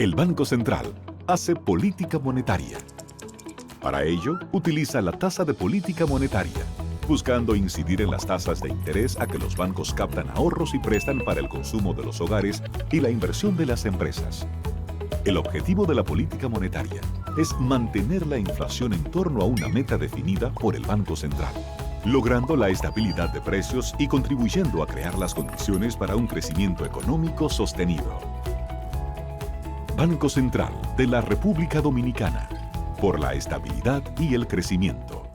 El Banco Central hace política monetaria. Para ello, utiliza la tasa de política monetaria, buscando incidir en las tasas de interés a que los bancos captan ahorros y prestan para el consumo de los hogares y la inversión de las empresas. El objetivo de la política monetaria es mantener la inflación en torno a una meta definida por el Banco Central, logrando la estabilidad de precios y contribuyendo a crear las condiciones para un crecimiento económico sostenido. Banco Central de la República Dominicana, por la estabilidad y el crecimiento.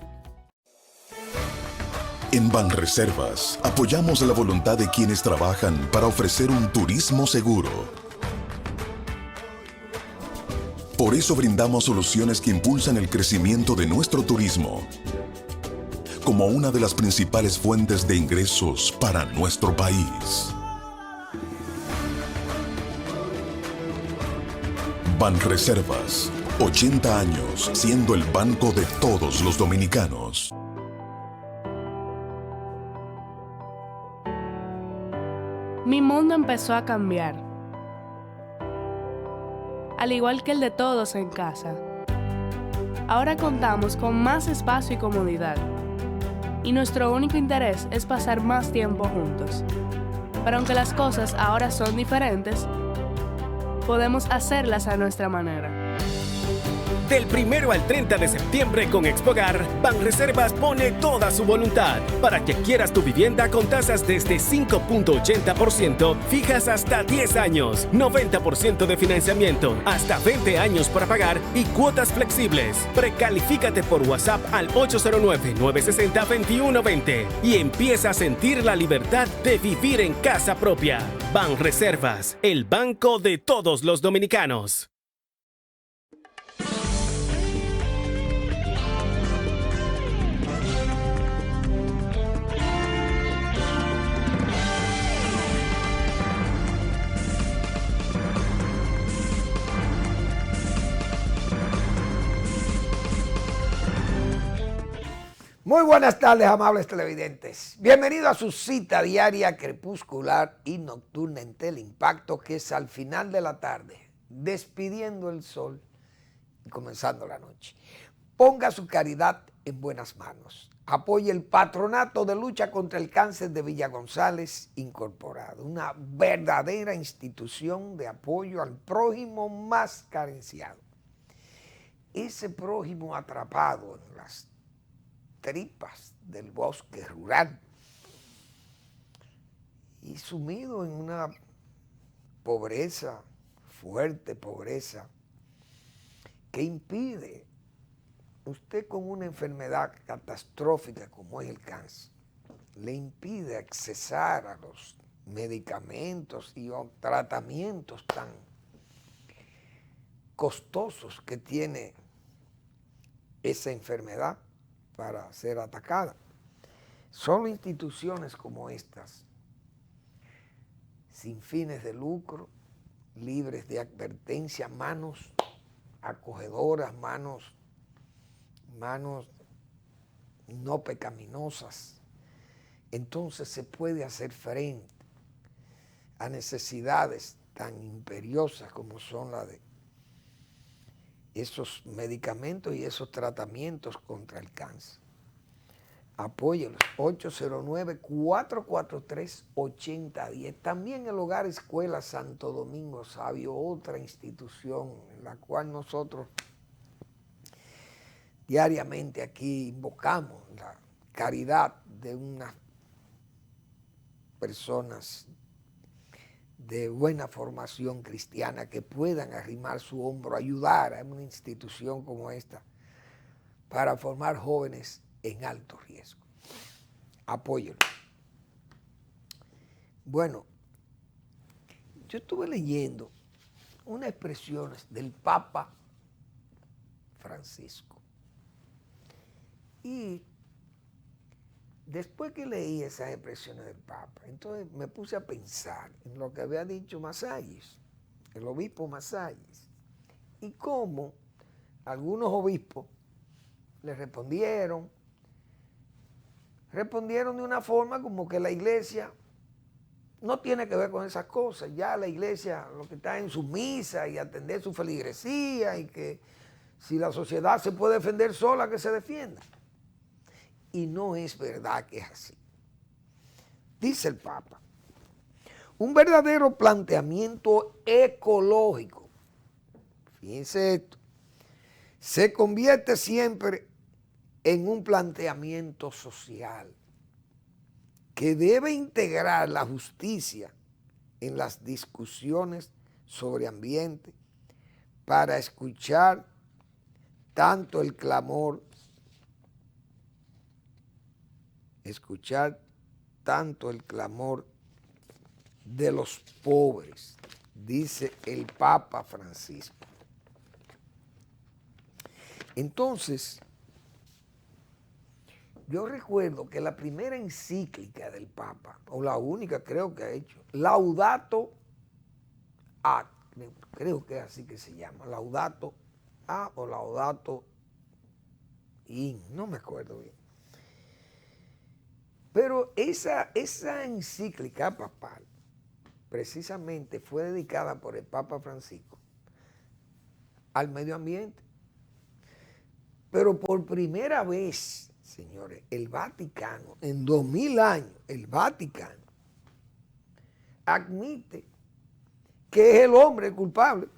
En Banreservas apoyamos la voluntad de quienes trabajan para ofrecer un turismo seguro. Por eso brindamos soluciones que impulsan el crecimiento de nuestro turismo, como una de las principales fuentes de ingresos para nuestro país. Banreservas, 80 años siendo el banco de todos los dominicanos. Mi mundo empezó a cambiar, al igual que el de todos en casa. Ahora contamos con más espacio y comodidad, y nuestro único interés es pasar más tiempo juntos. Pero aunque las cosas ahora son diferentes, podemos hacerlas a nuestra manera. Del 1 al 30 de septiembre con Expogar, Banreservas pone toda su voluntad para que adquieras tu vivienda con tasas desde 5.80%, fijas hasta 10 años, 90% de financiamiento, hasta 20 años para pagar y cuotas flexibles. Precalifícate por WhatsApp al 809-960-2120 y empieza a sentir la libertad de vivir en casa propia. Banreservas, el banco de todos los dominicanos. Muy buenas tardes, amables televidentes. Bienvenidos a su cita diaria crepuscular y nocturna en Teleimpacto, que es al final de la tarde, despidiendo el sol y comenzando la noche. Ponga su caridad en buenas manos. Apoye el Patronato de Lucha contra el Cáncer de Villa González Incorporado, una verdadera institución de apoyo al prójimo más carenciado. Ese prójimo atrapado en las tripas del bosque rural y sumido en una pobreza, fuerte pobreza, que impide, usted con una enfermedad catastrófica como es el cáncer, le impide accesar a los medicamentos y tratamientos tan costosos que tiene esa enfermedad para ser atacada. Solo instituciones como estas, sin fines de lucro, libres de advertencia, manos acogedoras, manos no pecaminosas, entonces se puede hacer frente a necesidades tan imperiosas como son las de esos medicamentos y esos tratamientos contra el cáncer. Apóyelos, 809-443-8010. También el Hogar Escuela Santo Domingo Sabio, otra institución en la cual nosotros diariamente aquí invocamos la caridad de unas personas de buena formación cristiana que puedan arrimar su hombro, ayudar a una institución como esta para formar jóvenes en alto riesgo. Apóyenlo. Bueno, yo estuve leyendo unas expresiones del Papa Francisco y después que leí esas expresiones del Papa, entonces me puse a pensar en lo que había dicho Masalles, el obispo Masalles, y cómo algunos obispos le respondieron de una forma como que la iglesia no tiene que ver con esas cosas. Ya la iglesia lo que está en su misa y atender su feligresía y que si la sociedad se puede defender sola, que se defienda. Y no es verdad que es así. Dice el Papa, un verdadero planteamiento ecológico, fíjense esto, se convierte siempre en un planteamiento social que debe integrar la justicia en las discusiones sobre ambiente para escuchar tanto el clamor, de los pobres, dice el Papa Francisco. Entonces, yo recuerdo que la primera encíclica del Papa, o la única creo que ha hecho, Laudato A, creo que es así que se llama, Laudato A o Laudato In, no me acuerdo bien. Pero esa encíclica papal precisamente fue dedicada por el Papa Francisco al medio ambiente. Pero por primera vez, señores, el Vaticano, en 2000 años, el Vaticano admite que es el hombre el culpable.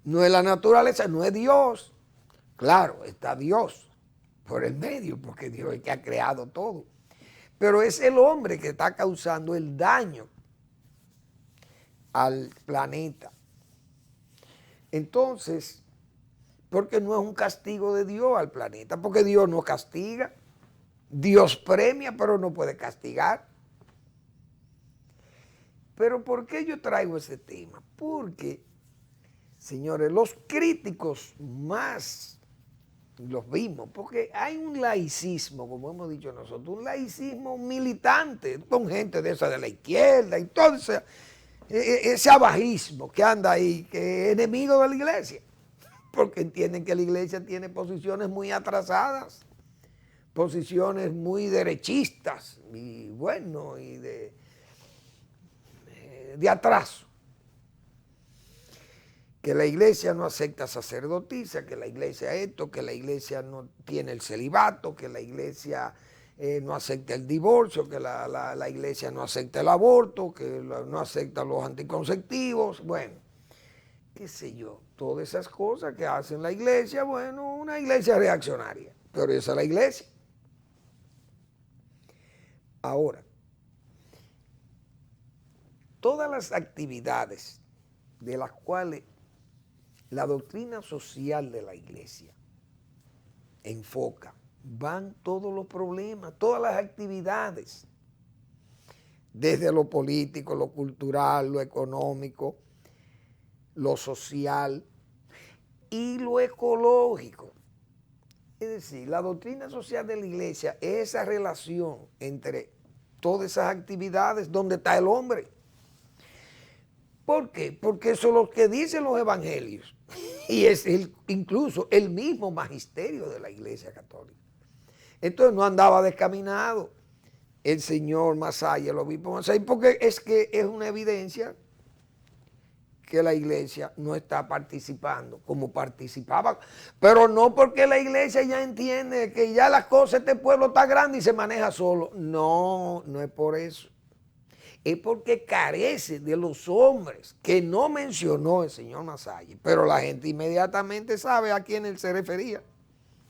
No es la naturaleza, no es Dios. Claro, está Dios por el medio, porque Dios es el que ha creado todo. Pero es el hombre que está causando el daño al planeta. Entonces, porque no es un castigo de Dios al planeta, porque Dios no castiga, Dios premia, pero no puede castigar. Pero ¿por qué yo traigo ese tema? Porque, señores, los críticos más los vimos, porque hay un laicismo, como hemos dicho nosotros, un laicismo militante, con gente de esa de la izquierda y todo ese abajismo que anda ahí, que es enemigo de la iglesia, porque entienden que la iglesia tiene posiciones muy atrasadas, posiciones muy derechistas y bueno, y de atraso. Que la iglesia no acepta sacerdotisa, que la iglesia esto, que la iglesia no tiene el celibato, que la iglesia no acepta el divorcio, que la iglesia no acepta el aborto, que no acepta los anticonceptivos, bueno, qué sé yo, todas esas cosas que hacen la iglesia, bueno, una iglesia reaccionaria, pero esa es la iglesia. Ahora, todas las actividades de las cuales la doctrina social de la iglesia enfoca, van todos los problemas, todas las actividades, desde lo político, lo cultural, lo económico, lo social y lo ecológico. Es decir, la doctrina social de la iglesia es esa relación entre todas esas actividades donde está el hombre. ¿Por qué? Porque eso es lo que dicen los evangelios y es incluso el mismo magisterio de la Iglesia Católica. Entonces no andaba descaminado el señor Masaya, el obispo Masaya, porque es que es una evidencia que la iglesia no está participando como participaba, pero no porque la iglesia ya entiende que ya las cosas de este pueblo está grande y se maneja solo. No, no es por eso. Es porque carece de los hombres que no mencionó el señor Masaya, pero la gente inmediatamente sabe a quién él se refería,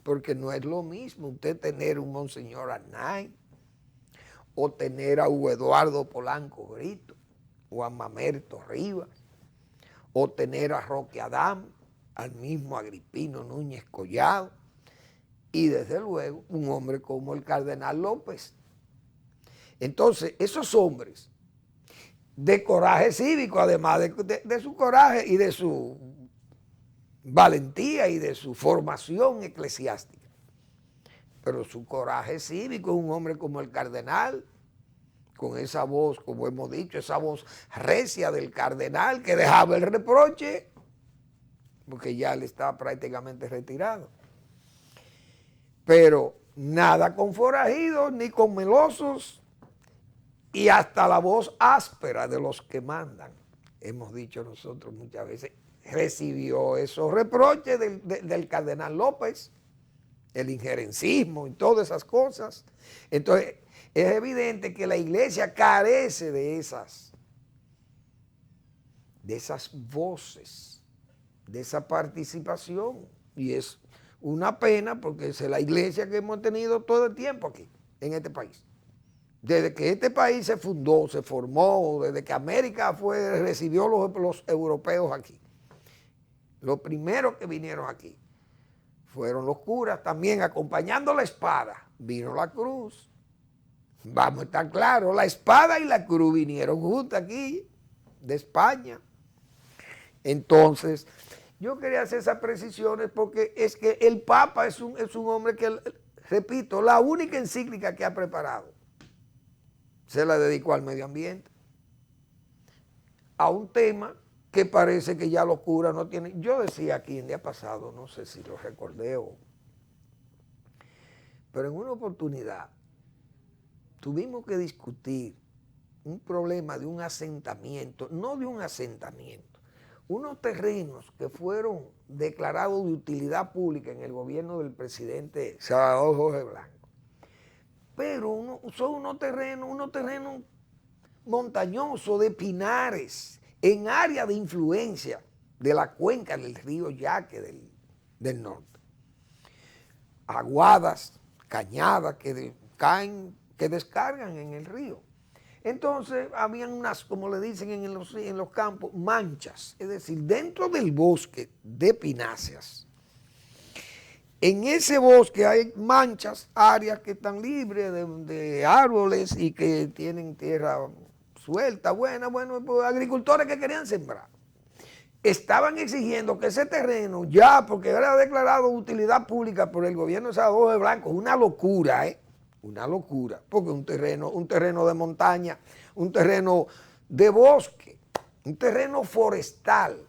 porque no es lo mismo usted tener un Monseñor Arnay, o tener a Hugo Eduardo Polanco Brito, o a Mamerto Rivas, o tener a Roque Adán, al mismo Agripino Núñez Collado, y desde luego un hombre como el Cardenal López. Entonces, esos hombres de coraje cívico, además de su coraje y de su valentía y de su formación eclesiástica, pero su coraje cívico es un hombre como el cardenal, con esa voz, como hemos dicho, esa voz recia del cardenal que dejaba el reproche, porque ya él está prácticamente retirado. Pero nada con forajidos ni con melosos, y hasta la voz áspera de los que mandan, hemos dicho nosotros muchas veces, recibió esos reproches del cardenal López, el injerencismo y todas esas cosas. Entonces, es evidente que la iglesia carece de esas voces, de esa participación. Y es una pena porque es la iglesia que hemos tenido todo el tiempo aquí, en este país. Desde que este país se fundó, se formó, desde que América recibió los europeos aquí. Los primeros que vinieron aquí fueron los curas, también acompañando la espada. Vino la cruz. Vamos a estar claros, la espada y la cruz vinieron juntas aquí, de España. Entonces, yo quería hacer esas precisiones porque es que el Papa es un hombre que, repito, la única encíclica que ha preparado se la dedicó al medio ambiente, a un tema que parece que ya los curas no tienen. Yo decía aquí el día pasado, no sé si lo recordé pero en una oportunidad tuvimos que discutir un problema de un asentamiento, no de un asentamiento, unos terrenos que fueron declarados de utilidad pública en el gobierno del presidente Salvador Jorge Blanco. Pero son unos terrenos montañosos de pinares, en área de influencia de la cuenca del río Yaque del norte. Aguadas, cañadas que descargan en el río. Entonces, habían unas, como le dicen en los campos, manchas, es decir, dentro del bosque de pináceas. En ese bosque hay manchas, áreas que están libres de árboles y que tienen tierra suelta, buena, pues, agricultores que querían sembrar. Estaban exigiendo que ese terreno, ya porque era declarado de utilidad pública por el gobierno de Salvador de Blanco, una locura, una locura, porque un terreno de montaña, un terreno de bosque, un terreno forestal.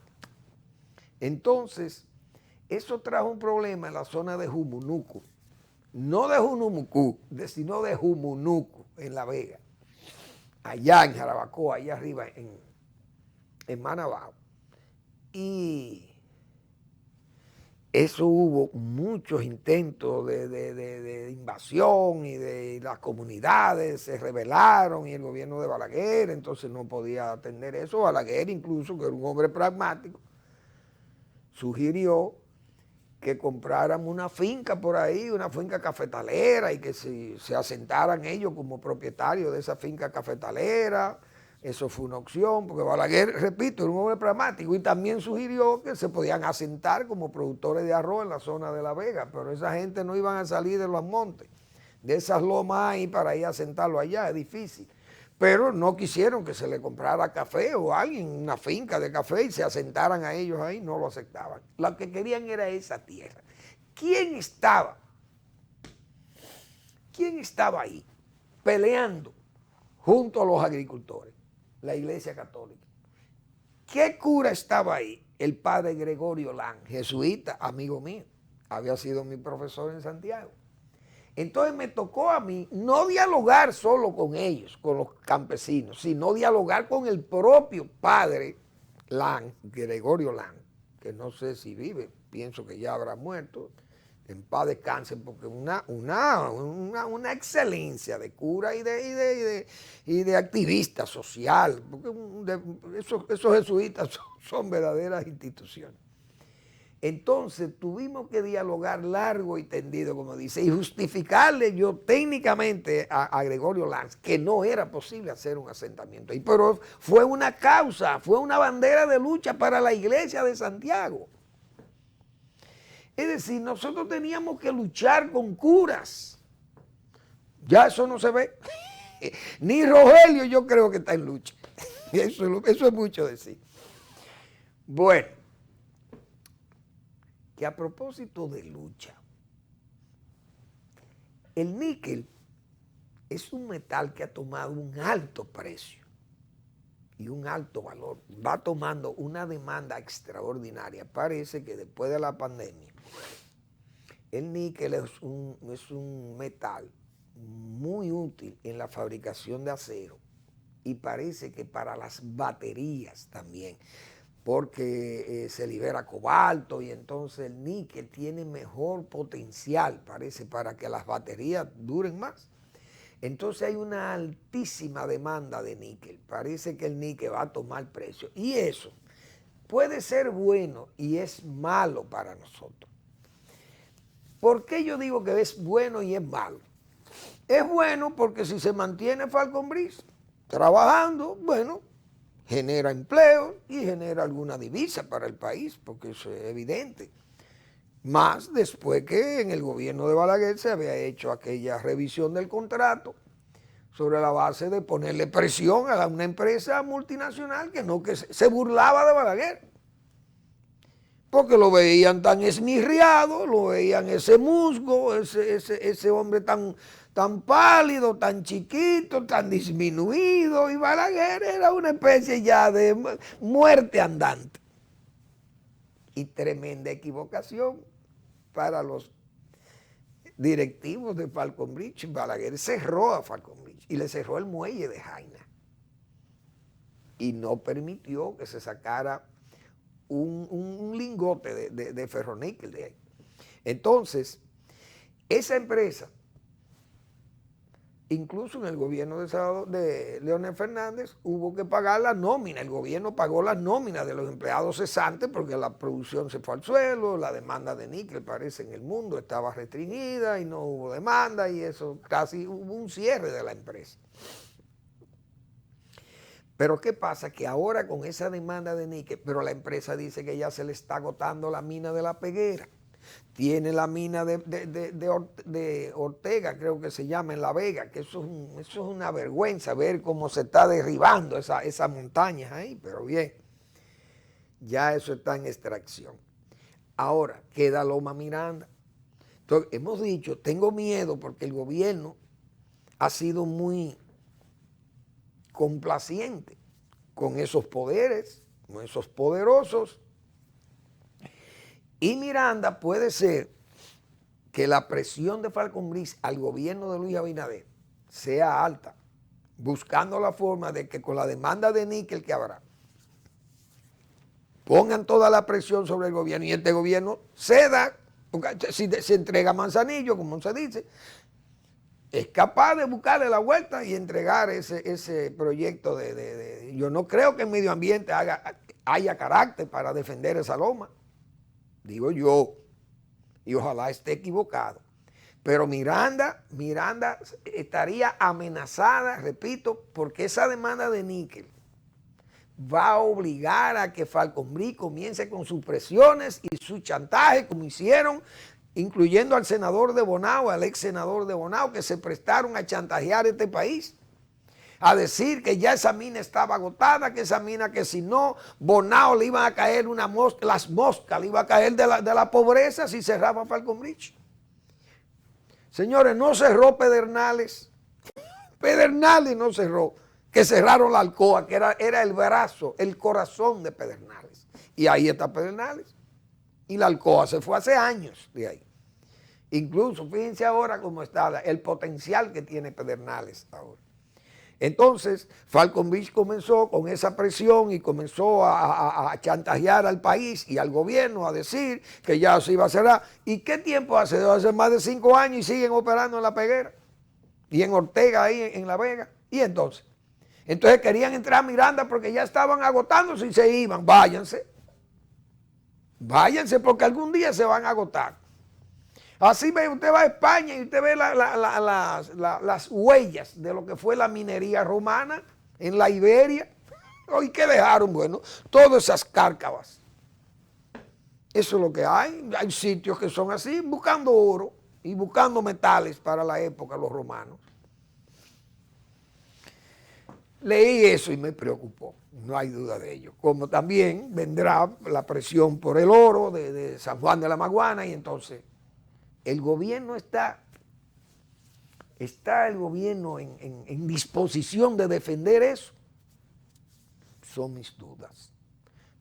Entonces, eso trajo un problema en la zona de Jumunuco, no de Junumucú, sino de Jumunuco, en La Vega, allá en Jarabacoa, allá arriba en Manabao. Y eso hubo muchos intentos de invasión y de las comunidades se rebelaron y el gobierno de Balaguer entonces no podía atender eso. Balaguer incluso, que era un hombre pragmático, sugirió que compráramos una finca por ahí, una finca cafetalera y que se asentaran ellos como propietarios de esa finca cafetalera. Eso fue una opción, porque Balaguer, repito, era un hombre pragmático y también sugirió que se podían asentar como productores de arroz en la zona de La Vega, pero esa gente no iban a salir de los montes, de esas lomas ahí para ir a asentarlo allá, es difícil. Pero no quisieron que se le comprara café o alguien, una finca de café y se asentaran a ellos ahí, no lo aceptaban. Lo que querían era esa tierra. ¿Quién estaba ahí peleando junto a los agricultores? La Iglesia Católica. ¿Qué cura estaba ahí? El padre Gregorio Lang, jesuita, amigo mío. Había sido mi profesor en Santiago. Entonces me tocó a mí no dialogar solo con ellos, con los campesinos, sino dialogar con el propio padre Lang, Gregorio Lang, que no sé si vive, pienso que ya habrá muerto, en paz descanse, porque una excelencia de cura y de activista social, porque esos jesuitas son verdaderas instituciones. Entonces tuvimos que dialogar largo y tendido, como dice, y justificarle yo técnicamente a Gregorio Lanz que no era posible hacer un asentamiento ahí, pero fue una causa, fue una bandera de lucha para la iglesia de Santiago. Es decir, nosotros teníamos que luchar con curas. Ya eso no se ve. Ni Rogelio yo creo que está en lucha. Eso es mucho decir. Bueno, que a propósito de lucha, el níquel es un metal que ha tomado un alto precio y un alto valor. Va tomando una demanda extraordinaria. Parece que después de la pandemia, el níquel es un metal muy útil en la fabricación de acero y parece que para las baterías también, porque se libera cobalto y entonces el níquel tiene mejor potencial, parece, para que las baterías duren más. Entonces hay una altísima demanda de níquel. Parece que el níquel va a tomar precio. Y eso puede ser bueno y es malo para nosotros. ¿Por qué yo digo que es bueno y es malo? Es bueno porque si se mantiene Falconbridge trabajando, bueno, genera empleo y genera alguna divisa para el país, porque eso es evidente. Más después que en el gobierno de Balaguer se había hecho aquella revisión del contrato sobre la base de ponerle presión a una empresa multinacional que se burlaba de Balaguer. Porque lo veían tan esmirriado, lo veían ese musgo, ese hombre tan pálido, tan chiquito, tan disminuido, y Balaguer era una especie ya de muerte andante. Y tremenda equivocación para los directivos de Falconbridge. Balaguer cerró a Falconbridge y le cerró el muelle de Jaina. Y no permitió que se sacara un lingote de ferroníquel de ahí. Entonces, esa empresa, incluso en el gobierno de Leonel Fernández, hubo que pagar la nómina. El gobierno pagó las nóminas de los empleados cesantes porque la producción se fue al suelo, la demanda de níquel, parece, en el mundo estaba restringida y no hubo demanda, y eso casi hubo un cierre de la empresa. Pero ¿qué pasa? Que ahora con esa demanda de níquel, pero la empresa dice que ya se le está agotando la mina de La Peguera. Tiene la mina de Ortega, creo que se llama, en La Vega, que eso es una vergüenza ver cómo se está derribando esas montañas ahí, pero bien, ya eso está en extracción. Ahora, queda Loma Miranda. Entonces, hemos dicho, tengo miedo porque el gobierno ha sido muy complaciente con esos poderes, con esos poderosos. Y Miranda puede ser que la presión de Falconbridge al gobierno de Luis Abinader sea alta, buscando la forma de que con la demanda de níquel que habrá, pongan toda la presión sobre el gobierno y este gobierno ceda, porque si se entrega Manzanillo, como se dice, es capaz de buscarle la vuelta y entregar ese proyecto yo no creo que el medio ambiente haya carácter para defender esa loma, digo yo, y ojalá esté equivocado. Pero Miranda estaría amenazada, repito, porque esa demanda de níquel va a obligar a que Falconbridge comience con sus presiones y su chantaje, como hicieron, incluyendo al senador de Bonao, al ex senador de Bonao, que se prestaron a chantajear este país, a decir que ya esa mina estaba agotada, que esa mina, que si no, Bonao le iban a caer las moscas, le iba a caer de la pobreza si cerraba Falconbridge. Señores, no cerró Pedernales. Pedernales no cerró, que cerraron la Alcoa, que era el brazo, el corazón de Pedernales. Y ahí está Pedernales. Y la Alcoa se fue hace años de ahí. Incluso, fíjense ahora cómo está el potencial que tiene Pedernales ahora. Entonces, Falconbridge comenzó con esa presión y comenzó a chantajear al país y al gobierno a decir que ya se iba a cerrar. ¿Y qué tiempo hace? Hace más de 5 años y siguen operando en La Peguera y en Ortega, ahí en La Vega. Y entonces querían entrar a Miranda porque ya estaban agotándose y se iban. Váyanse porque algún día se van a agotar. Así ve, usted va a España y usted ve las huellas de lo que fue la minería romana en la Iberia. ¿Y qué dejaron? Bueno, todas esas cárcavas. Eso es lo que hay. Hay sitios que son así, buscando oro y buscando metales para la época, los romanos. Leí eso y me preocupó, no hay duda de ello. Como también vendrá la presión por el oro de San Juan de la Maguana, y entonces el gobierno está el gobierno en disposición de defender eso. Son mis dudas,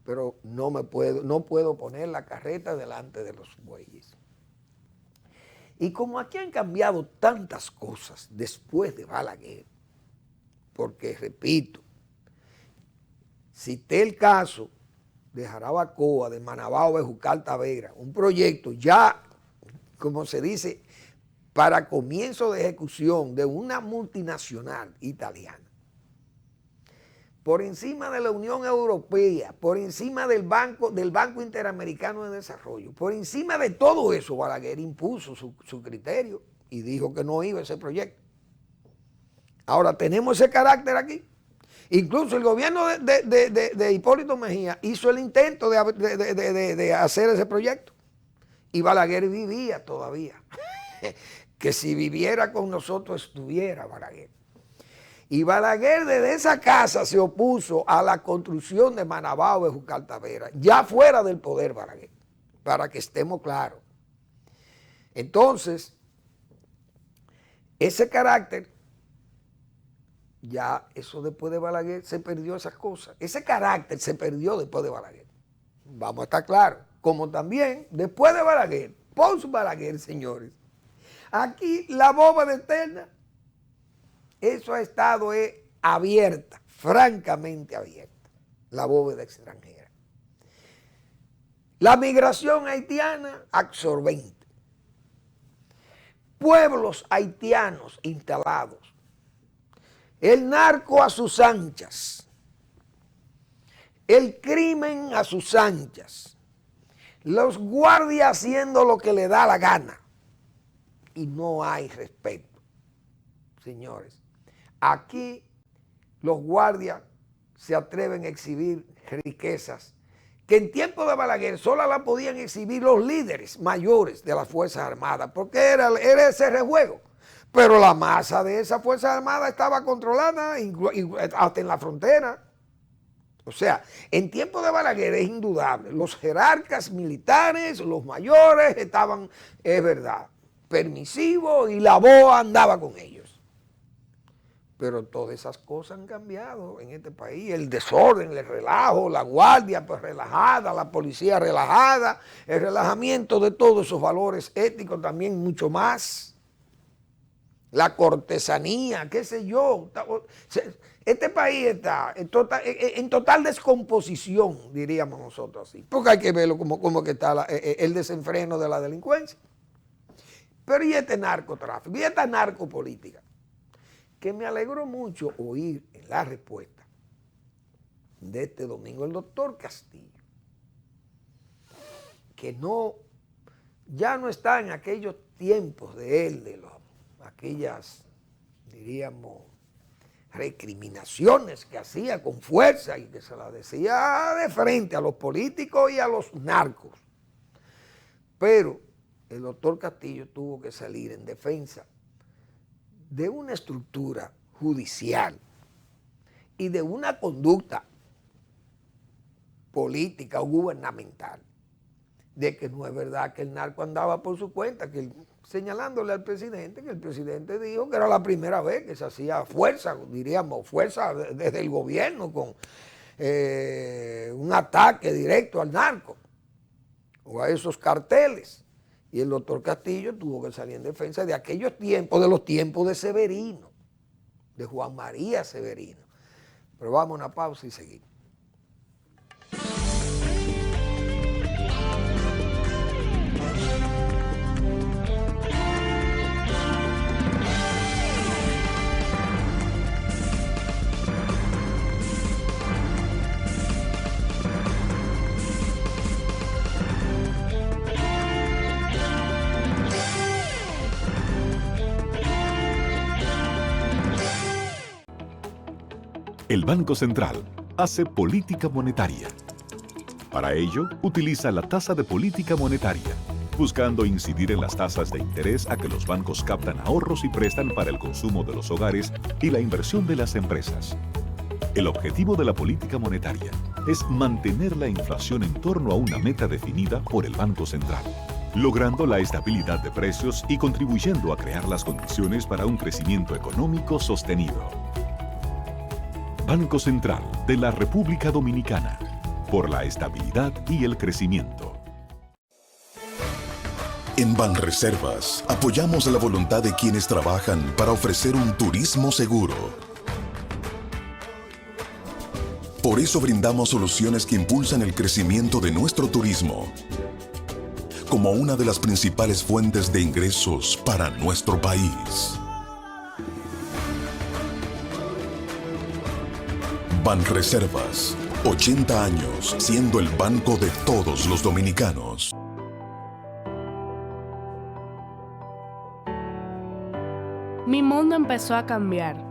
pero no puedo poner la carreta delante de los bueyes. Y como aquí han cambiado tantas cosas después de Balaguer, porque repito, cité el caso de Jarabacoa, de Manabao, de Jucal Tavera, un proyecto ya, como se dice, para comienzo de ejecución de una multinacional italiana. Por encima de la Unión Europea, por encima del Banco Interamericano de Desarrollo, por encima de todo eso, Balaguer impuso su criterio y dijo que no iba a ese proyecto. Ahora tenemos ese carácter aquí. Incluso el gobierno de Hipólito Mejía hizo el intento de hacer ese proyecto y Balaguer vivía todavía. Que si viviera con nosotros estuviera Balaguer. Y Balaguer desde esa casa se opuso a la construcción de Manabao de Jucal Tavera, ya fuera del poder Balaguer, para que estemos claros. Entonces, ese carácter, ya eso después de Balaguer se perdió esas cosas. Ese carácter se perdió después de Balaguer. Vamos a estar claros. Como también después de Balaguer, post Balaguer, señores, aquí la bóveda eterna, eso ha estado abierta, francamente abierta, la bóveda extranjera. La migración haitiana, absorbente. Pueblos haitianos instalados. El narco a sus anchas. El crimen a sus anchas. Los guardias haciendo lo que le da la gana. Y no hay respeto. Señores, aquí los guardias se atreven a exhibir riquezas que en tiempo de Balaguer solo la podían exhibir los líderes mayores de las Fuerzas Armadas, porque era ese rejuego. Pero la masa de esas Fuerzas Armadas estaba controlada hasta en la frontera. O sea, en tiempo de Balaguer es indudable, los jerarcas militares, los mayores estaban, es verdad, permisivos y la BOA andaba con ellos. Pero todas esas cosas han cambiado en este país, el desorden, el relajo, la guardia pues relajada, la policía relajada, el relajamiento de todos esos valores éticos también mucho más, la cortesanía, qué sé yo. Este país está en total descomposición, diríamos nosotros así, porque hay que verlo como que está el desenfreno de la delincuencia. Pero y este narcotráfico, y esta narcopolítica, que me alegró mucho oír en la respuesta de este domingo el doctor Castillo, que ya no está en aquellos tiempos de él, aquellas, diríamos, recriminaciones que hacía con fuerza y que se las decía de frente a los políticos y a los narcos. Pero el doctor Castillo tuvo que salir en defensa de una estructura judicial y de una conducta política o gubernamental, de que no es verdad que el narco andaba por su cuenta, señalándole al presidente, que el presidente dijo que era la primera vez que se hacía fuerza, diríamos, fuerza desde el gobierno con un ataque directo al narco o a esos carteles. Y el doctor Castillo tuvo que salir en defensa de aquellos tiempos, de los tiempos de Severino, de Juan María Severino. Pero vamos a una pausa y seguimos. El Banco Central hace política monetaria. Para ello, utiliza la tasa de política monetaria, buscando incidir en las tasas de interés a que los bancos captan ahorros y prestan para el consumo de los hogares y la inversión de las empresas. El objetivo de la política monetaria es mantener la inflación en torno a una meta definida por el Banco Central, logrando la estabilidad de precios y contribuyendo a crear las condiciones para un crecimiento económico sostenido. Banco Central de la República Dominicana, por la estabilidad y el crecimiento. En Banreservas apoyamos la voluntad de quienes trabajan para ofrecer un turismo seguro. Por eso brindamos soluciones que impulsan el crecimiento de nuestro turismo como una de las principales fuentes de ingresos para nuestro país. Banreservas, 80 años siendo el banco de todos los dominicanos. Mi mundo empezó a cambiar,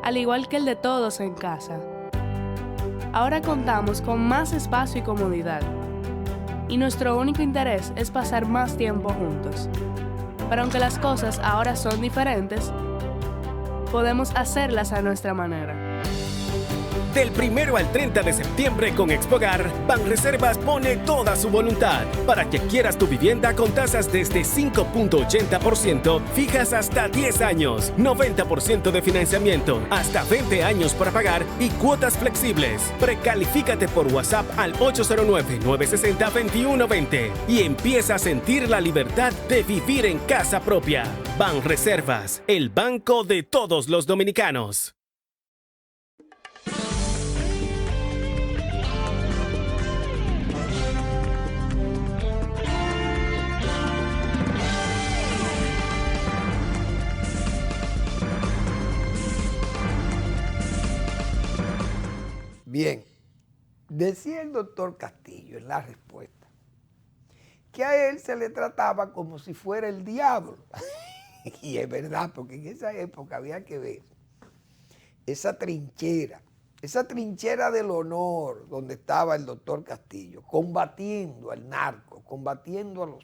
al igual que el de todos en casa. Ahora contamos con más espacio y comodidad, y nuestro único interés es pasar más tiempo juntos. Pero aunque las cosas ahora son diferentes, podemos hacerlas a nuestra manera. Del 1 al 30 de septiembre con Expogar, Banreservas pone toda su voluntad para que adquieras tu vivienda con tasas desde 5.80%, fijas hasta 10 años, 90% de financiamiento, hasta 20 años para pagar y cuotas flexibles. Precalifícate por WhatsApp al 809-960-2120 y empieza a sentir la libertad de vivir en casa propia. Banreservas, el banco de todos los dominicanos. Bien, decía el doctor Castillo en la respuesta que a él se le trataba como si fuera el diablo. Y es verdad, porque en esa época había que ver esa trinchera del honor donde estaba el doctor Castillo, combatiendo al narco, combatiendo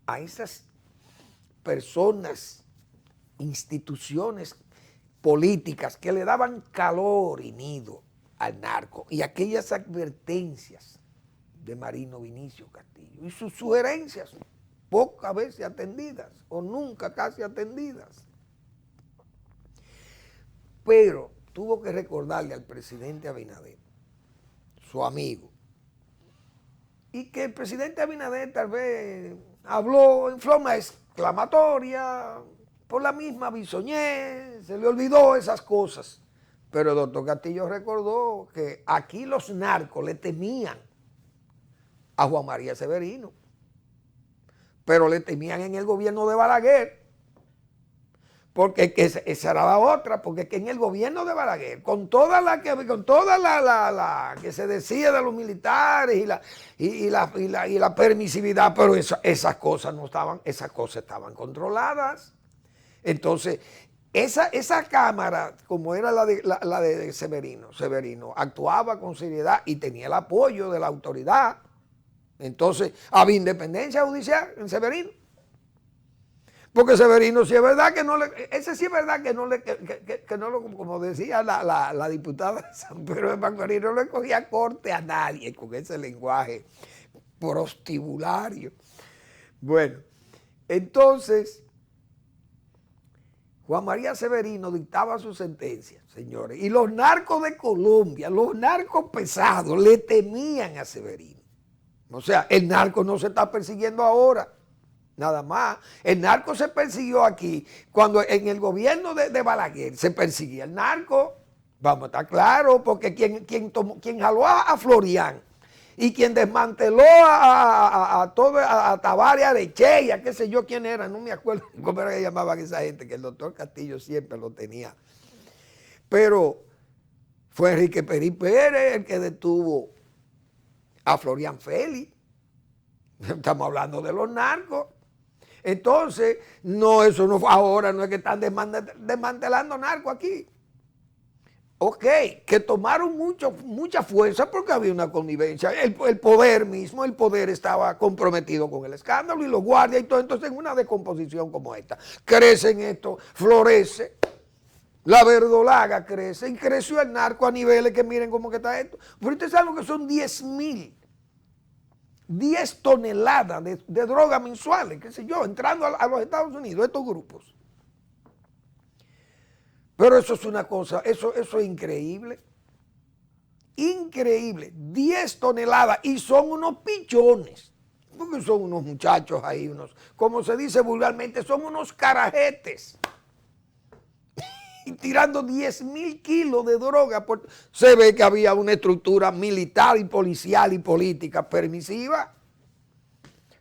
a esas personas, instituciones políticas que le daban calor y nido al narco, y aquellas advertencias de Marino Vinicio Castillo y sus sugerencias pocas veces atendidas o nunca casi atendidas. Pero tuvo que recordarle al presidente Abinader, su amigo, y que el presidente Abinader tal vez habló en forma exclamatoria por la misma bisoñez, se le olvidó esas cosas. Pero el doctor Castillo recordó que aquí los narcos le temían a Juan María Severino, pero le temían en el gobierno de Balaguer, porque esa era la otra, porque que en el gobierno de Balaguer, con toda la que se decía de los militares y la permisividad, pero esas cosas no estaban, esas cosas estaban controladas. Entonces, esa cámara, como era la de Severino actuaba con seriedad y tenía el apoyo de la autoridad. Entonces, había independencia judicial en Severino. Porque Severino sí es verdad que no le, ese sí es verdad que no le, que no lo, como decía la diputada de San Pedro de Macorís, no le cogía corte a nadie con ese lenguaje prostibulario. Bueno, entonces, Juan María Severino dictaba su sentencia, señores, y los narcos de Colombia, los narcos pesados, le temían a Severino. O sea, el narco no se está persiguiendo ahora, nada más. El narco se persiguió aquí, cuando en el gobierno de Balaguer se perseguía el narco, vamos a estar claros, porque quien jaló a Florian y quien desmanteló a Tavares Arecheya, qué sé yo quién era, no me acuerdo cómo era que llamaban esa gente, que el doctor Castillo siempre lo tenía. Pero fue Enrique Perí Pérez el que detuvo a Florian Félix. Estamos hablando de los narcos. Entonces, no, eso no, ahora no es que están desmantelando narcos aquí. Ok, que tomaron mucha fuerza porque había una connivencia. El poder mismo, el poder estaba comprometido con el escándalo y los guardias y todo. Entonces, en una descomposición como esta, crecen esto, florece, la verdolaga crece y creció el narco a niveles que miren cómo que está esto. Pero ustedes saben lo que son 10 toneladas de drogas mensuales, qué sé yo, entrando a los Estados Unidos, estos grupos. Pero eso es una cosa, eso es increíble. Increíble. 10 toneladas y son unos pichones. Porque son unos muchachos ahí, como se dice vulgarmente, son unos carajetes. y tirando 10.000 kilos de droga. Se ve que había una estructura militar y policial y política permisiva.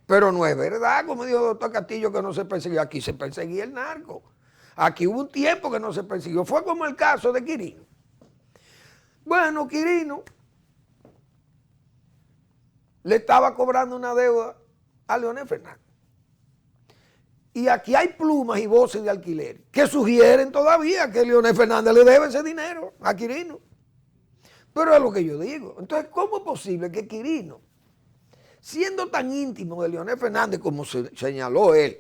Pero no es verdad, como dijo el doctor Castillo, que no se persiguió. Aquí se perseguía el narco. Aquí hubo un tiempo que no se persiguió. Fue como el caso de Quirino. Bueno, Quirino le estaba cobrando una deuda a Leonel Fernández. Y aquí hay plumas y voces de alquiler que sugieren todavía que Leonel Fernández le debe ese dinero a Quirino. Pero es lo que yo digo. Entonces, ¿cómo es posible que Quirino, siendo tan íntimo de Leonel Fernández como señaló él,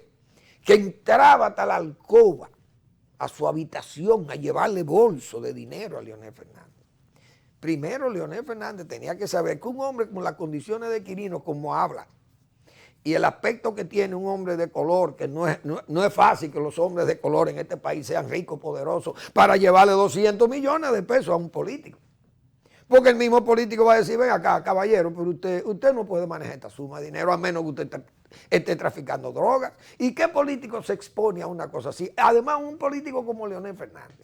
que entraba hasta la alcoba a su habitación a llevarle bolso de dinero a Leonel Fernández? Primero, Leonel Fernández tenía que saber que un hombre con las condiciones de Quirino, como habla, y el aspecto que tiene un hombre de color, que no es fácil que los hombres de color en este país sean ricos, poderosos, para llevarle 200 millones de pesos a un político. Porque el mismo político va a decir, ven acá, caballero, pero usted no puede manejar esta suma de dinero a menos que usted esté traficando drogas. ¿Y qué político se expone a una cosa así? Además, un político como Leonel Fernández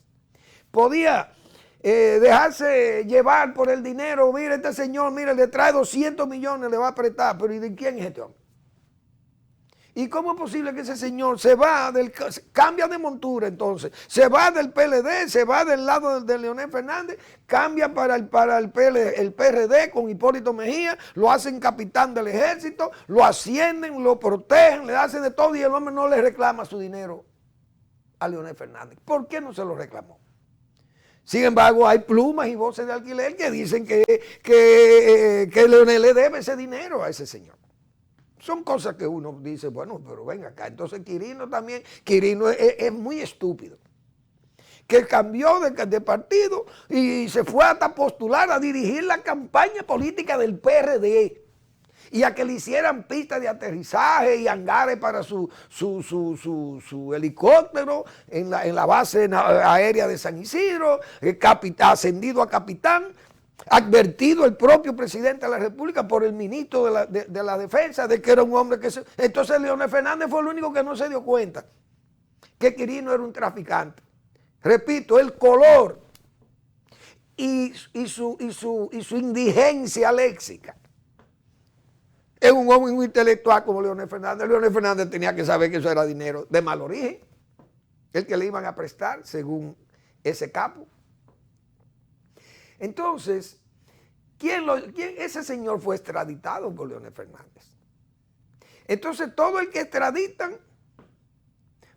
podía dejarse llevar por el dinero. Mire, este señor, mire, le trae 200 millones, le va a prestar, pero ¿y de quién es este hombre? ¿Y cómo es posible que ese señor cambia de montura entonces? Se va del PLD, se va del lado de Leonel Fernández, cambia para el PRD con Hipólito Mejía, lo hacen capitán del ejército, lo ascienden, lo protegen, le hacen de todo y el hombre no le reclama su dinero a Leonel Fernández? ¿Por qué no se lo reclamó? Sin embargo, hay plumas y voces de alquiler que dicen que Leonel le debe ese dinero a ese señor. Son cosas que uno dice, bueno, pero ven acá. Entonces Quirino también, Quirino es muy estúpido. Que cambió de partido y se fue hasta postular a dirigir la campaña política del PRD. Y a que le hicieran pistas de aterrizaje y hangares para su helicóptero en la base aérea de San Isidro, ascendido a capitán. Advertido el propio presidente de la República por el ministro de la Defensa de que era un hombre que Entonces Leonel Fernández fue el único que no se dio cuenta que Quirino era un traficante. Repito, el color y su indigencia léxica. Es un hombre muy intelectual como Leonel Fernández. Leonel Fernández tenía que saber que eso era dinero de mal origen, el que le iban a prestar según ese capo. Entonces, ese señor fue extraditado por Leonel Fernández. Entonces, todo el que extraditan,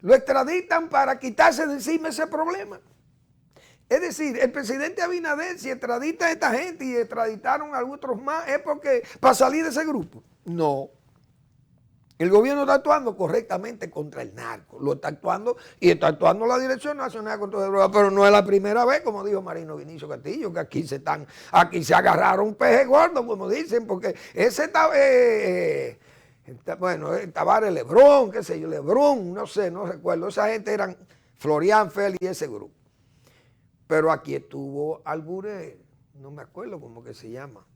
lo extraditan para quitarse de encima ese problema. Es decir, el presidente Abinader, si extradita a esta gente y extraditaron a otros más, es porque para salir de ese grupo. No. El gobierno está actuando correctamente contra el narco, lo está actuando y está actuando la Dirección Nacional de Control de Drogas, pero no es la primera vez, como dijo Marino Vinicio Castillo, que aquí se agarraron peje gordo, como dicen, porque ese Tavares Lebrón, qué sé yo, Lebrón, no sé, no recuerdo, esa gente eran Florian Félix y ese grupo. Pero aquí estuvo Albure, no me acuerdo cómo que se llama,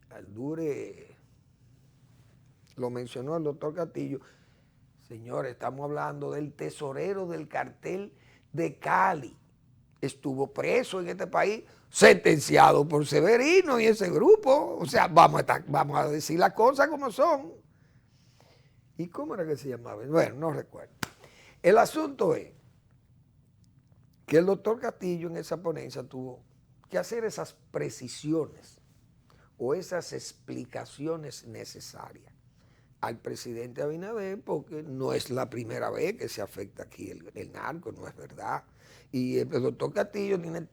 Albure. Lo mencionó el doctor Castillo. Señores, estamos hablando del tesorero del cartel de Cali. Estuvo preso en este país, sentenciado por Severino y ese grupo. O sea, vamos a decir las cosas como son. ¿Y cómo era que se llamaba? Bueno, no recuerdo. El asunto es que el doctor Castillo en esa ponencia tuvo que hacer esas precisiones o esas explicaciones necesarias al presidente Abinader, porque no es la primera vez que se afecta aquí el narco, no es verdad. Y el doctor Castillo tiene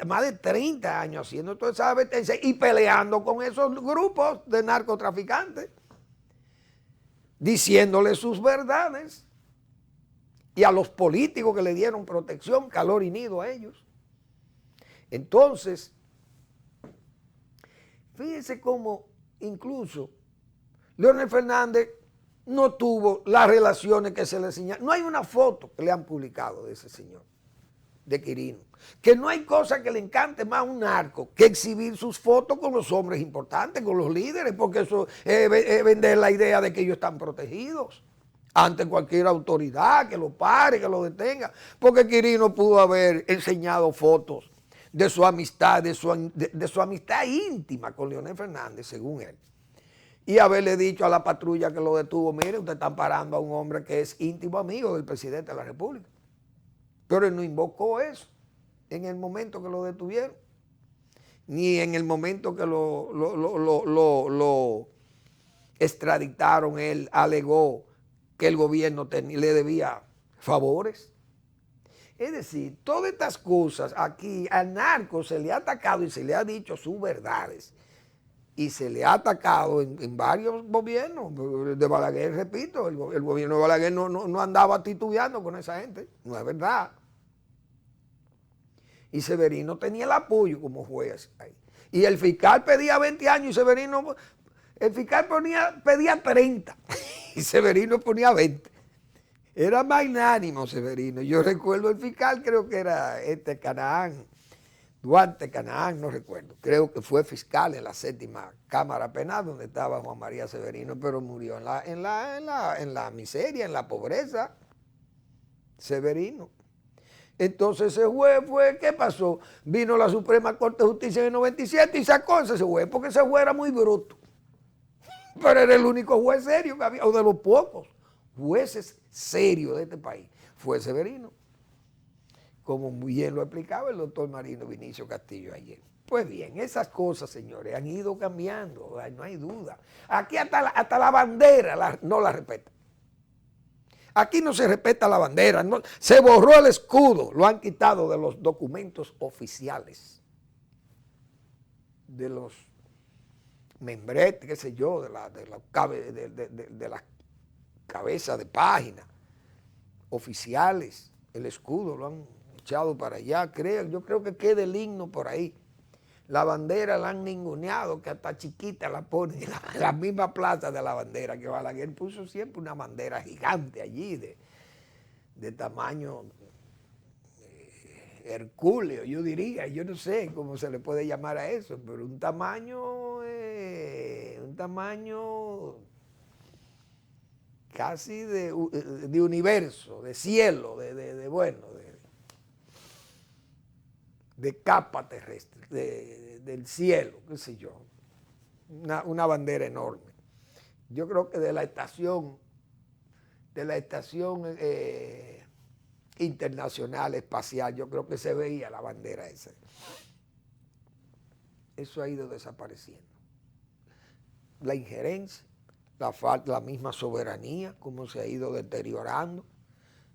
más de 30 años haciendo toda esa advertencia y peleando con esos grupos de narcotraficantes, diciéndole sus verdades, y a los políticos que le dieron protección, calor y nido a ellos. Entonces, fíjense cómo incluso Leonel Fernández no tuvo las relaciones que se le señalan. No hay una foto que le han publicado de ese señor, de Quirino. Que no hay cosa que le encante más a un narco que exhibir sus fotos con los hombres importantes, con los líderes, porque eso es vender la idea de que ellos están protegidos. ante cualquier autoridad que lo pare, que lo detenga, porque Quirino pudo haber enseñado fotos de su amistad, de su amistad íntima con Leonel Fernández, según él, y haberle dicho a la patrulla que lo detuvo, mire, usted está parando a un hombre que es íntimo amigo del presidente de la República. Pero él no invocó eso en el momento que lo detuvieron, ni en el momento que lo extraditaron. Él alegó que el gobierno le debía favores. Es decir, todas estas cosas aquí al narco se le ha atacado y se le ha dicho sus verdades. Y se le ha atacado en varios gobiernos. De Balaguer, repito, el gobierno de Balaguer no andaba titubeando con esa gente. No es verdad. Y Severino tenía el apoyo como juez ahí. Y el fiscal pedía 20 años y Severino, el fiscal pedía 30 y Severino ponía 20. Era magnánimo Severino. Yo recuerdo el fiscal, creo que era Canaán, Duarte Canaán, no recuerdo. Creo que fue fiscal en la 7ª Cámara Penal donde estaba Juan María Severino, pero murió en la miseria, en la pobreza. Severino. Entonces ese juez fue, ¿qué pasó? Vino la Suprema Corte de Justicia en el 97 y sacó ese juez, porque ese juez era muy bruto. Pero era el único juez serio que había, o de los pocos jueces serios de este país. Fue Severino, como muy bien lo explicaba el doctor Marino Vinicio Castillo ayer. Pues bien, esas cosas, señores, han ido cambiando, no hay duda. Aquí hasta la bandera no la respetan. Aquí no se respeta la bandera, no, se borró el escudo, lo han quitado de los documentos oficiales, de los membretes, qué sé yo, de las cabezas de página oficiales. El escudo lo han echado para allá, yo creo que queda el himno por ahí. La bandera la han ninguneado, que hasta chiquita la ponen en la misma plaza de la bandera, que Balaguer puso siempre una bandera gigante allí, de tamaño hercúleo, yo diría, yo no sé cómo se le puede llamar a eso, pero un tamaño casi de universo, de cielo, de capa terrestre, del cielo, qué sé yo, una bandera enorme. Yo creo que de la estación internacional espacial, yo creo que se veía la bandera esa. Eso ha ido desapareciendo. La injerencia, la misma soberanía, cómo se ha ido deteriorando,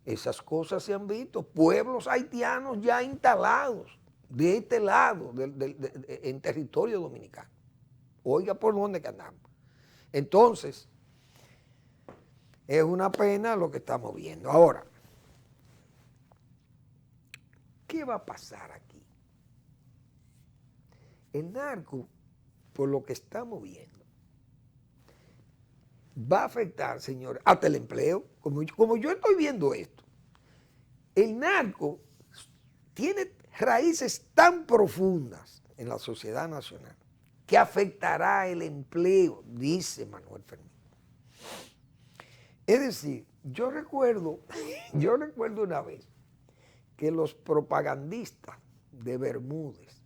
esas cosas se han visto. Pueblos haitianos ya instalados de este lado, en territorio dominicano. Oiga por dónde que andamos. Entonces, es una pena lo que estamos viendo. Ahora, ¿qué va a pasar aquí? El narco, por lo que estamos viendo, va a afectar, señores, hasta el empleo. Como yo estoy viendo esto, el narco tiene raíces tan profundas en la sociedad nacional que afectará el empleo, dice Manuel Fernández. Es decir, yo recuerdo una vez que los propagandistas de Bermúdez,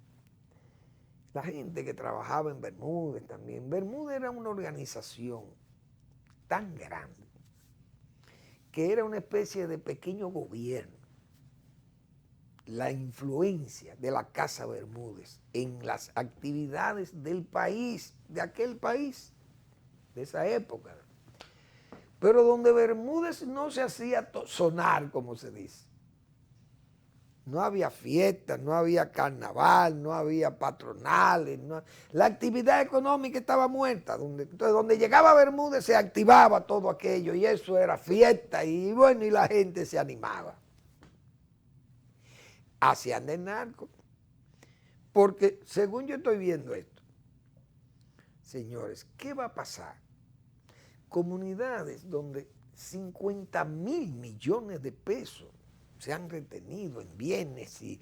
la gente que trabajaba en Bermúdez también, Bermúdez era una organización tan grande que era una especie de pequeño gobierno. La influencia de la Casa Bermúdez en las actividades del país, de aquel país, de esa época. Pero donde Bermúdez no se hacía sonar, como se dice. No había fiestas, no había carnaval, no había patronales. La actividad económica estaba muerta. Entonces, donde llegaba Bermúdez se activaba todo aquello y eso era fiesta y bueno, y la gente se animaba. Hacia el narco. Porque según yo estoy viendo esto, señores, ¿qué va a pasar? Comunidades donde 50,000 millones de pesos se han retenido en bienes y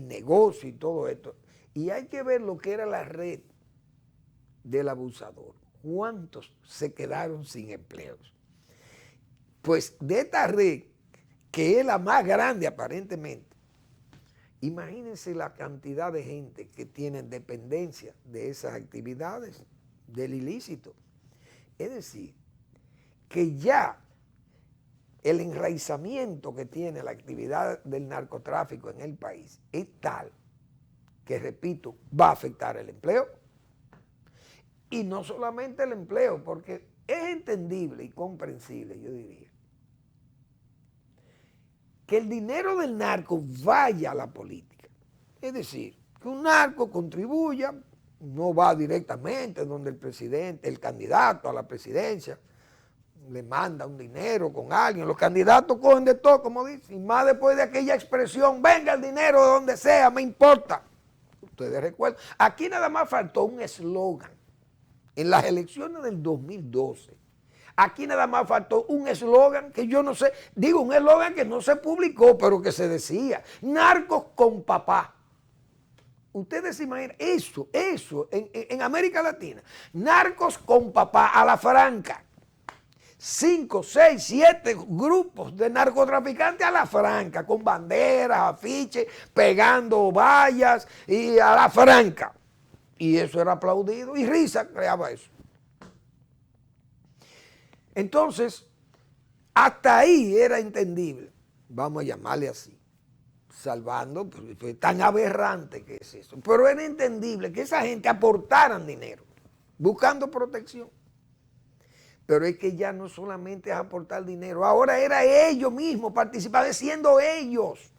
negocios y todo esto. Y hay que ver lo que era la red del abusador. ¿Cuántos se quedaron sin empleos? Pues de esta red, que es la más grande aparentemente, imagínense la cantidad de gente que tienen dependencia de esas actividades del ilícito. Es decir, que ya el enraizamiento que tiene la actividad del narcotráfico en el país es tal que, repito, va a afectar el empleo. Y no solamente el empleo, porque es entendible y comprensible, yo diría, que el dinero del narco vaya a la política. Es decir, que un narco contribuya, no va directamente donde el presidente, el candidato a la presidencia, le manda un dinero con alguien. Los candidatos cogen de todo, como dicen, y más después de aquella expresión, venga el dinero de donde sea, me importa. Ustedes recuerdan, aquí nada más faltó un eslogan. En las elecciones del 2012, aquí nada más faltó un eslogan que yo no sé, digo un eslogan que no se publicó, pero que se decía, narcos con papá. Ustedes se imaginan eso en América Latina, narcos con papá a la franca. 5, 6, 7 grupos de narcotraficantes a la franca, con banderas, afiches, pegando vallas y a la franca. Y eso era aplaudido y risa creaba eso. Entonces, hasta ahí era entendible, vamos a llamarle así, salvando, pues, fue tan aberrante que es eso, pero era entendible que esa gente aportaran dinero, buscando protección. Pero es que ya no solamente es aportar dinero, ahora era ellos mismos participar, siendo ellos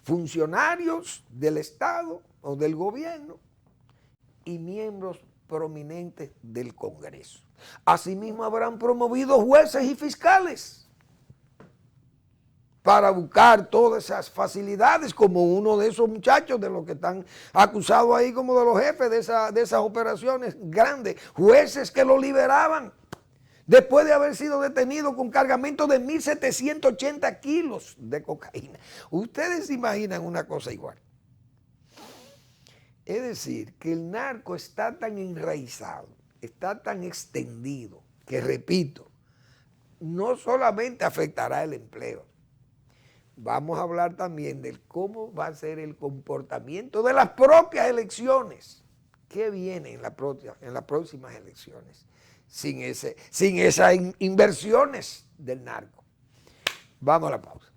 funcionarios del Estado o del gobierno y miembros prominentes del Congreso. Asimismo habrán promovido jueces y fiscales para buscar todas esas facilidades, como uno de esos muchachos de los que están acusados ahí como de los jefes de esas operaciones grandes, jueces que lo liberaban después de haber sido detenido con cargamento de 1.780 kilos de cocaína. Ustedes se imaginan una cosa igual. Es decir, que el narco está tan enraizado, está tan extendido, que repito, no solamente afectará el empleo. Vamos a hablar también de cómo va a ser el comportamiento de las propias elecciones. ¿Qué viene en las próximas elecciones? Sin esas inversiones del narco. Vamos a la pausa.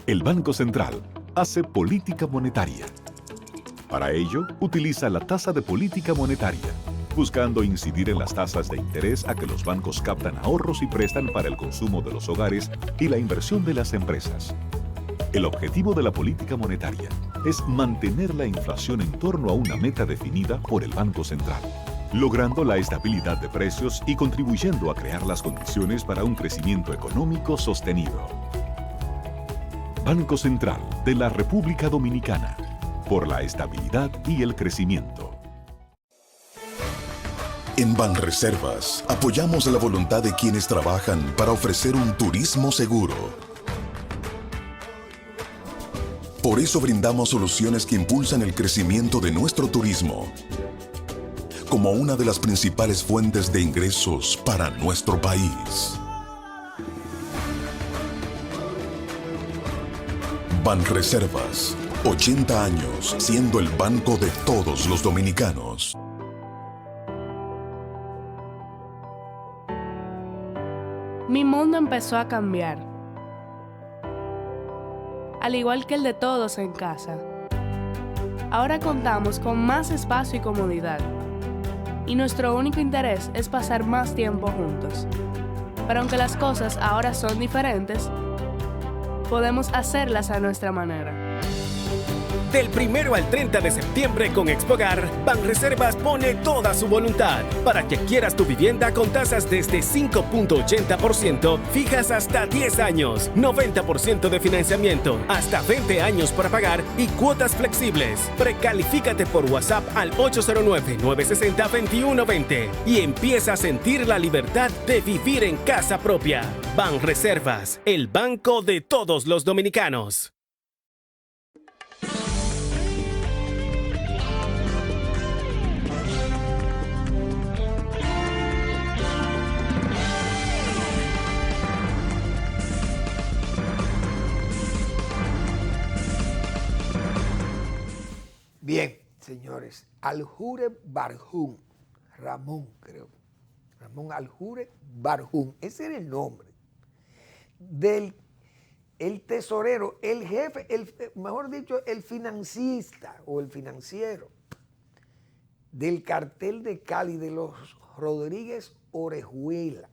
El Banco Central hace política monetaria. Para ello, utiliza la tasa de política monetaria, buscando incidir en las tasas de interés a que los bancos captan ahorros y prestan para el consumo de los hogares y la inversión de las empresas. El objetivo de la política monetaria es mantener la inflación en torno a una meta definida por el Banco Central, logrando la estabilidad de precios y contribuyendo a crear las condiciones para un crecimiento económico sostenido. Banco Central de la República Dominicana, por la estabilidad y el crecimiento. En Banreservas apoyamos la voluntad de quienes trabajan para ofrecer un turismo seguro. Por eso brindamos soluciones que impulsan el crecimiento de nuestro turismo, como una de las principales fuentes de ingresos para nuestro país. Banreservas, 80 años siendo el banco de todos los dominicanos. Mi mundo empezó a cambiar, al igual que el de todos en casa. Ahora contamos con más espacio y comodidad, y nuestro único interés es pasar más tiempo juntos. Pero aunque las cosas ahora son diferentes, podemos hacerlas a nuestra manera. Del 1 al 30 de septiembre con Expogar, Banreservas pone toda su voluntad para que adquieras tu vivienda con tasas desde 5.80%, fijas hasta 10 años, 90% de financiamiento, hasta 20 años para pagar y cuotas flexibles. Precalifícate por WhatsApp al 809-960-2120 y empieza a sentir la libertad de vivir en casa propia. Banreservas, el banco de todos los dominicanos. Bien, señores, Aljure Barjún, Ramón creo, Ramón Aljure Barjún, ese era el nombre del tesorero, el jefe, mejor dicho, el financista o el financiero del cartel de Cali de los Rodríguez Orejuela.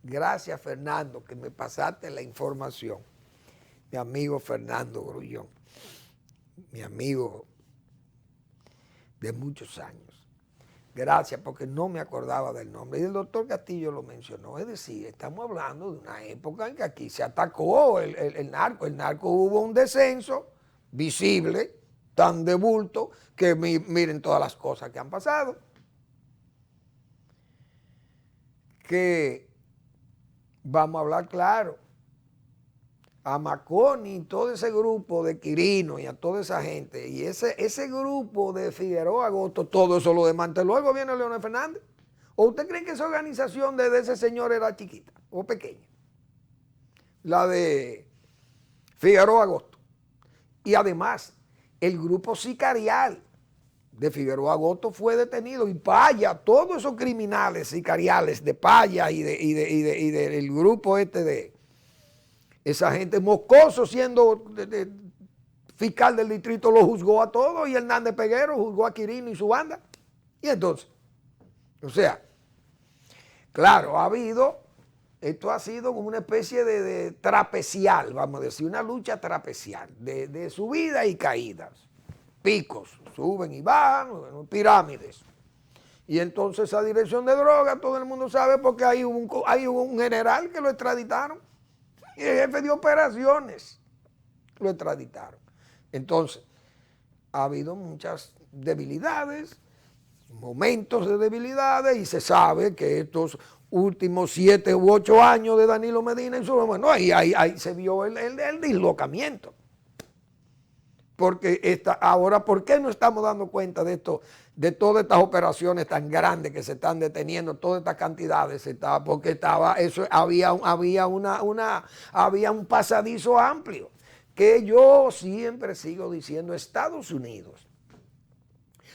Gracias, Fernando, que me pasaste la información. Mi amigo Fernando Grullón, mi amigo de muchos años. Gracias, porque no me acordaba del nombre. Y el doctor Castillo lo mencionó. Es decir, estamos hablando de una época en que aquí se atacó el narco. El narco hubo un descenso visible, tan de bulto, que miren todas las cosas que han pasado. Que vamos a hablar claro. A Maconi y todo ese grupo de Quirino y a toda esa gente y ese grupo de Figueroa Agosto, todo eso lo desmanteló el gobierno de Leonel Fernández. ¿O usted cree que esa organización de ese señor era chiquita o pequeña? La de Figueroa Agosto. Y además, el grupo sicarial de Figueroa Agosto fue detenido y Paya, todos esos criminales sicariales de Paya y del grupo de esa gente Moscoso siendo fiscal del distrito lo juzgó a todos y Hernández Peguero juzgó a Quirino y su banda. Y entonces, o sea, claro, esto ha sido como una especie de trapecial, vamos a decir, una lucha trapecial, de subida y caídas, picos, suben y bajan, pirámides. Y entonces esa dirección de droga, todo el mundo sabe porque hay un general que lo extraditaron. Y el jefe de operaciones lo extraditaron. Entonces, ha habido muchas debilidades, momentos de debilidades, y se sabe que estos últimos 7 u 8 años de Danilo Medina, bueno, ahí se vio el dislocamiento. Porque ahora, ¿por qué no estamos dando cuenta de esto, de todas estas operaciones tan grandes que se están deteniendo, todas estas cantidades? Porque había un pasadizo amplio, que yo siempre sigo diciendo, Estados Unidos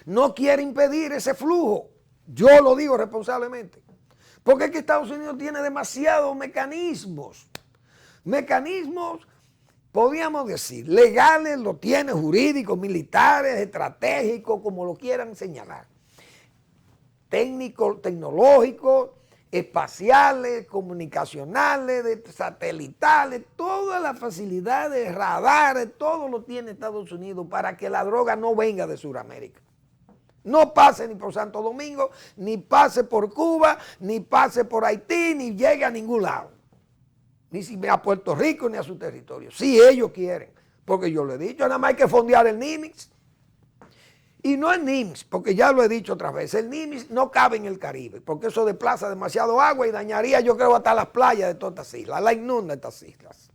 no quiere impedir ese flujo, yo lo digo responsablemente, porque es que Estados Unidos tiene demasiados mecanismos, podríamos decir, legales lo tiene, jurídicos, militares, estratégicos, como lo quieran señalar. Técnicos, tecnológicos, espaciales, comunicacionales, satelitales, todas las facilidades, radares, todo lo tiene Estados Unidos para que la droga no venga de Sudamérica. No pase ni por Santo Domingo, ni pase por Cuba, ni pase por Haití, ni llegue a ningún lado. Ni a Puerto Rico ni a su territorio, si ellos quieren, porque yo lo he dicho, nada más hay que fondear el NIMIX, y no el NIMIX, porque ya lo he dicho otras veces, el NIMIX no cabe en el Caribe, porque eso desplaza demasiado agua y dañaría, yo creo, hasta las playas de todas estas islas, la inunda estas islas.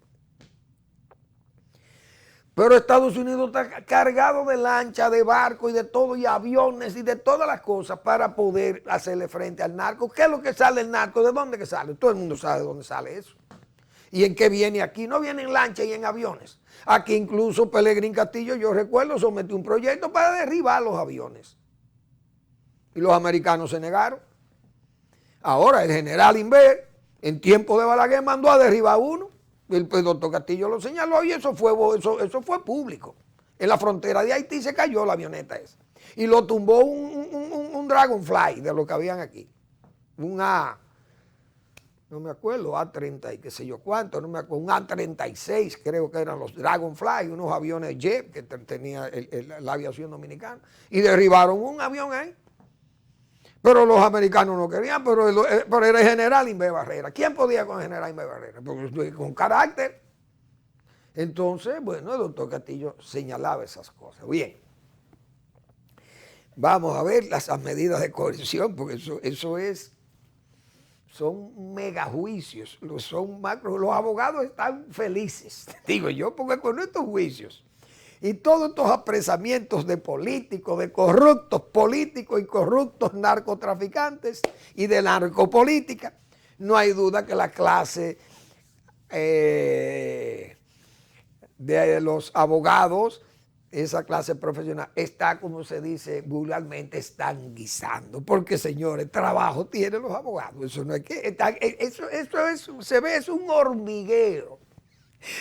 Pero Estados Unidos está cargado de lanchas, de barcos y de todo, y aviones y de todas las cosas para poder hacerle frente al narco. ¿Qué es lo que sale el narco? ¿De dónde que sale? Todo el mundo sabe de dónde sale eso. ¿Y en qué viene aquí? No viene en lancha y en aviones. Aquí incluso Pelegrín Castillo, yo recuerdo, sometió un proyecto para derribar los aviones. Y los americanos se negaron. Ahora el general Inver, en tiempo de Balaguer, mandó a derribar uno. El doctor Castillo lo señaló y eso fue público. En la frontera de Haití se cayó la avioneta esa. Y lo tumbó un Dragonfly de lo que habían aquí. no me acuerdo, A-30 y qué sé yo cuánto, no me acuerdo, un A-36 creo que eran los Dragonfly, unos aviones jet que tenía la aviación dominicana, y derribaron un avión ahí. Pero los americanos no querían, pero era el general Inver Barrera. ¿Quién podía con el general Inver Barrera? Porque con carácter. Entonces, bueno, el doctor Castillo señalaba esas cosas. Bien, vamos a ver las medidas de coerción, porque son megajuicios, son macro. Los abogados están felices, digo yo, porque con estos juicios y todos estos apresamientos de políticos, de corruptos políticos y corruptos narcotraficantes y de narcopolítica, no hay duda que la clase de los abogados, esa clase profesional, está, como se dice vulgarmente, están guisando. Porque, señores, trabajo tienen los abogados. Eso no es que. Es un hormiguero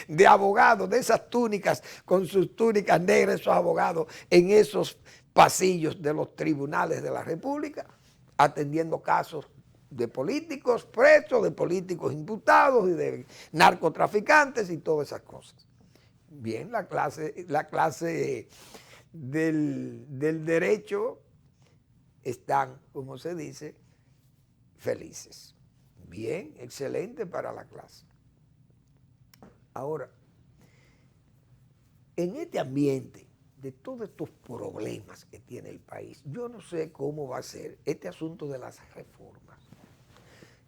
de abogados, de esas túnicas, con sus túnicas negras, esos abogados, en esos pasillos de los tribunales de la República, atendiendo casos de políticos presos, de políticos imputados y de narcotraficantes y todas esas cosas. Bien, la clase del derecho están, como se dice, felices. Bien, excelente para la clase. Ahora, en este ambiente de todos estos problemas que tiene el país, yo no sé cómo va a ser este asunto de las reformas,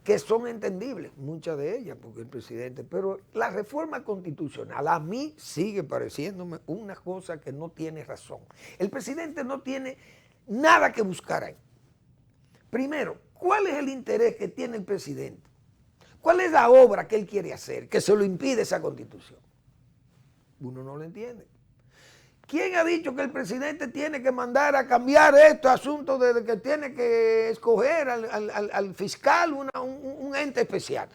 que son entendibles, muchas de ellas, porque el presidente, pero la reforma constitucional a mí sigue pareciéndome una cosa que no tiene razón. El presidente no tiene nada que buscar ahí. Primero, ¿cuál es el interés que tiene el presidente? ¿Cuál es la obra que él quiere hacer que se lo impide esa constitución? Uno no lo entiende. ¿Quién ha dicho que el presidente tiene que mandar a cambiar estos asuntos de que tiene que escoger al fiscal, un ente especial?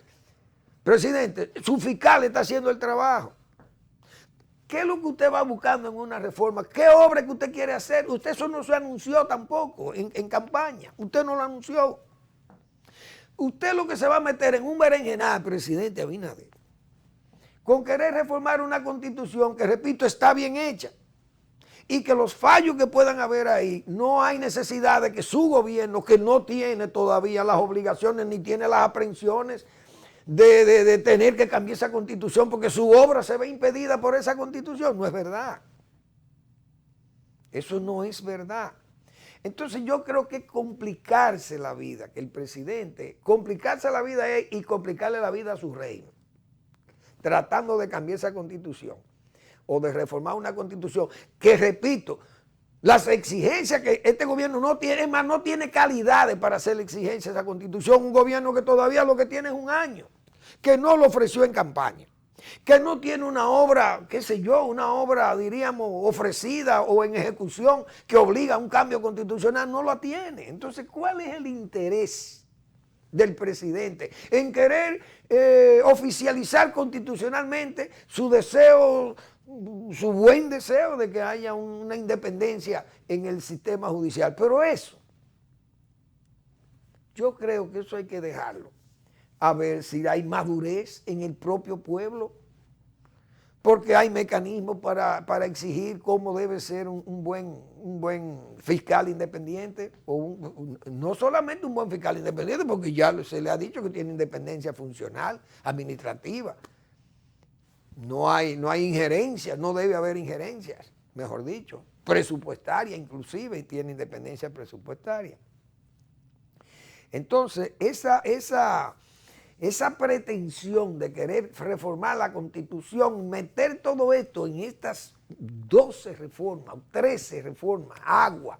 Presidente, su fiscal está haciendo el trabajo. ¿Qué es lo que usted va buscando en una reforma? ¿Qué obra que usted quiere hacer? Usted eso no se anunció tampoco en campaña. Usted no lo anunció. Usted lo que se va a meter en un berenjenal, presidente Abinader, con querer reformar una constitución que, repito, está bien hecha, y que los fallos que puedan haber ahí, no hay necesidad de que su gobierno, que no tiene todavía las obligaciones ni tiene las aprehensiones de tener que cambiar esa constitución porque su obra se ve impedida por esa constitución. No es verdad. Eso no es verdad. Entonces yo creo que complicarse la vida, que el presidente, complicarse la vida es y complicarle la vida a su reino, tratando de cambiar esa constitución o de reformar una constitución que, repito, las exigencias que este gobierno no tiene, es más, no tiene calidades para hacer exigencias a esa constitución, un gobierno que todavía lo que tiene es un año, que no lo ofreció en campaña, que no tiene una obra, qué sé yo, una obra, diríamos, ofrecida o en ejecución que obliga a un cambio constitucional, no lo tiene. Entonces, ¿cuál es el interés del presidente en querer oficializar constitucionalmente su deseo, su buen deseo de que haya una independencia en el sistema judicial? Pero eso, yo creo que eso hay que dejarlo, a ver si hay madurez en el propio pueblo, porque hay mecanismos para exigir cómo debe ser un buen fiscal independiente, o no solamente un buen fiscal independiente, porque ya se le ha dicho que tiene independencia funcional, administrativa. No hay injerencia, no debe haber injerencias, mejor dicho, presupuestaria inclusive, y tiene independencia presupuestaria. Entonces, esa pretensión de querer reformar la Constitución, meter todo esto en estas 12 reformas, 13 reformas, agua,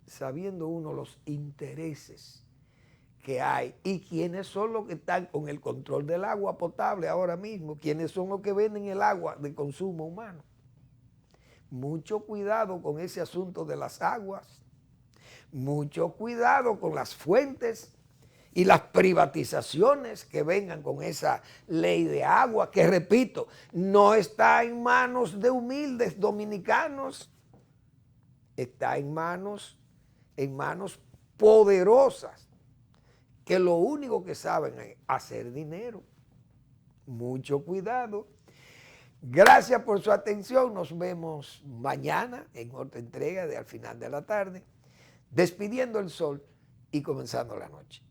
sabiendo uno los intereses que hay y quiénes son los que están con el control del agua potable ahora mismo, quiénes son los que venden el agua de consumo humano. Mucho cuidado con ese asunto de las aguas, mucho cuidado con las fuentes y las privatizaciones que vengan con esa ley de agua, que, repito, no está en manos de humildes dominicanos, está en manos poderosas que lo único que saben es hacer dinero. Mucho cuidado. Gracias por su atención. Nos vemos mañana en otra entrega de Al Final de la Tarde, despidiendo el sol y comenzando la noche.